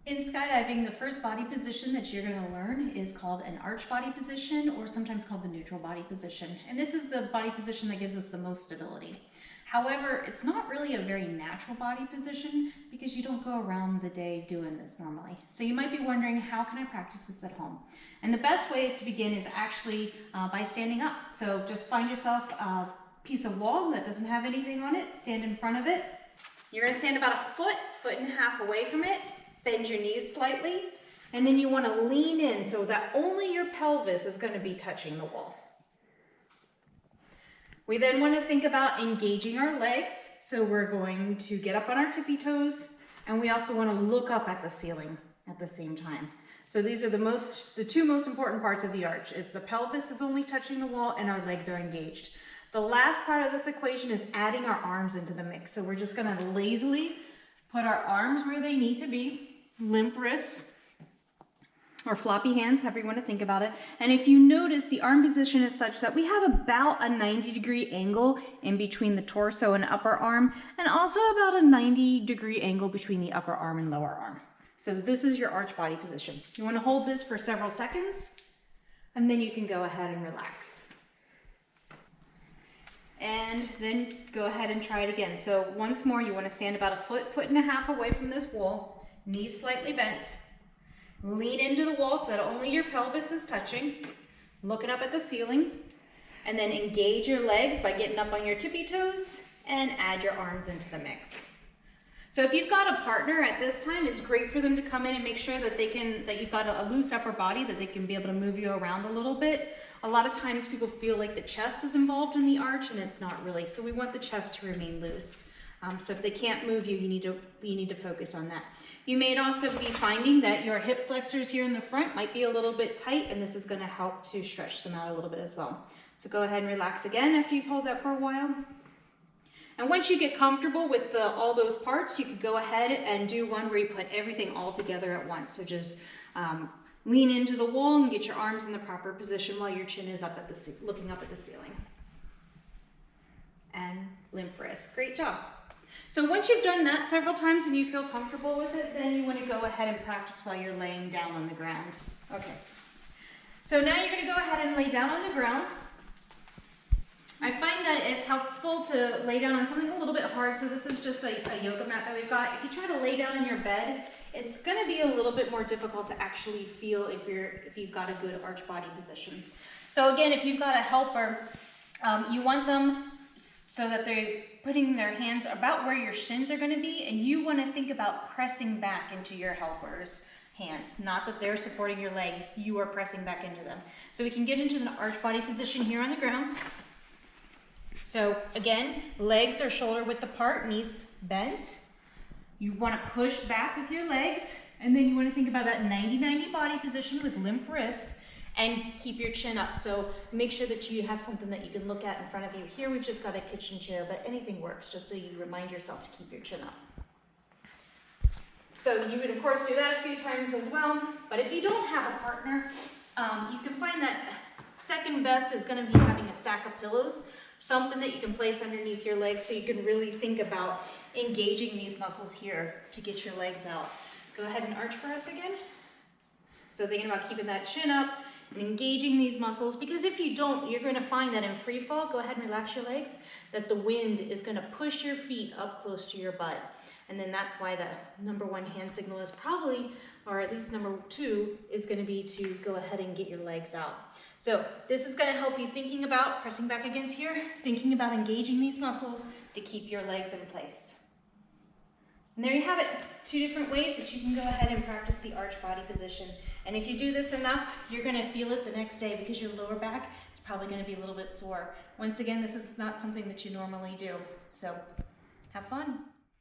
In skydiving, the first body position that you're going to learn is called an arch body position, or sometimes called the neutral body position. And this is the body position that gives us the most stability. However, it's not really a very natural body position because you don't go around the day doing this normally. So you might be wondering, how can I practice this at home? And the best way to begin is actually by standing up. So just find yourself a piece of wall that doesn't have anything on it, stand in front of it. You're going to stand about a foot and a half away from it. Bend your knees slightly, and then you want to lean in so that only your pelvis is going to be touching the wall. We then want to think about engaging our legs, so we're going to get up on our tippy toes, and we also want to look up at the ceiling at the same time. So these are the two most important parts of the arch, is the pelvis is only touching the wall and our legs are engaged. The last part of this equation is adding our arms into the mix. So we're just going to lazily put our arms where they need to be, limp wrists, or floppy hands, however you want to think about it. And if you notice, the arm position is such that we have about a 90-degree angle in between the torso and upper arm, and also about a 90-degree angle between the upper arm and lower arm. So this is your arch body position. You want to hold this for several seconds, and then you can go ahead and relax. And then go ahead and try it again. So once more, you want to stand about a foot and a half away from this wall, knees slightly bent, lean into the wall so that only your pelvis is touching, looking up at the ceiling, and then engage your legs by getting up on your tippy toes and add your arms into the mix. So if you've got a partner at this time, it's great for them to come in and make sure that you've got a loose upper body, that they can be able to move you around a little bit. A lot of times people feel like the chest is involved in the arch, and it's not really. So we want the chest to remain loose. So if they can't move you, you need to focus on that. You may also be finding that your hip flexors here in the front might be a little bit tight, and this is going to help to stretch them out a little bit as well. So go ahead and relax again after you've held that for a while. And once you get comfortable with all those parts, you could go ahead and do one where you put everything all together at once. So just lean into the wall and get your arms in the proper position while your chin is looking up at the ceiling. And limp wrist. Great job. So once you've done that several times and you feel comfortable with it, then you want to go ahead and practice while you're laying down on the ground. Okay. So now you're going to go ahead and lay down on the ground. I find that it's helpful to lay down on something a little bit hard. So this is just a yoga mat that we've got. If you try to lay down in your bed, it's going to be a little bit more difficult to actually feel if you've got a good arch body position. So again, if you've got a helper, you want them so that they're putting their hands about where your shins are going to be, and you want to think about pressing back into your helper's hands. Not that they're supporting your leg, you are pressing back into them. So we can get into an arch body position here on the ground. So again, legs are shoulder width apart, knees bent. You want to push back with your legs, and then you want to think about that 90-90 body position with limp wrists, and keep your chin up. So make sure that you have something that you can look at in front of you. Here we've just got a kitchen chair, but anything works, just so you remind yourself to keep your chin up. So you would of course do that a few times as well, but if you don't have a partner, you can find that second best is going to be having a stack of pillows, something that you can place underneath your legs so you can really think about engaging these muscles here to get your legs out. Go ahead and arch for us again. So thinking about keeping that chin up and engaging these muscles, because if you don't, you're going to find that in free fall, go ahead and relax your legs, that the wind is going to push your feet up close to your butt. And then that's why the #1 hand signal is probably, or at least #2, is going to be to go ahead and get your legs out. So this is going to help you thinking about pressing back against here, thinking about engaging these muscles to keep your legs in place. And there you have it, 2 different ways that you can go ahead and practice the arch body position. And if you do this enough, you're going to feel it the next day, because your lower back is probably going to be a little bit sore. Once again, this is not something that you normally do. So have fun.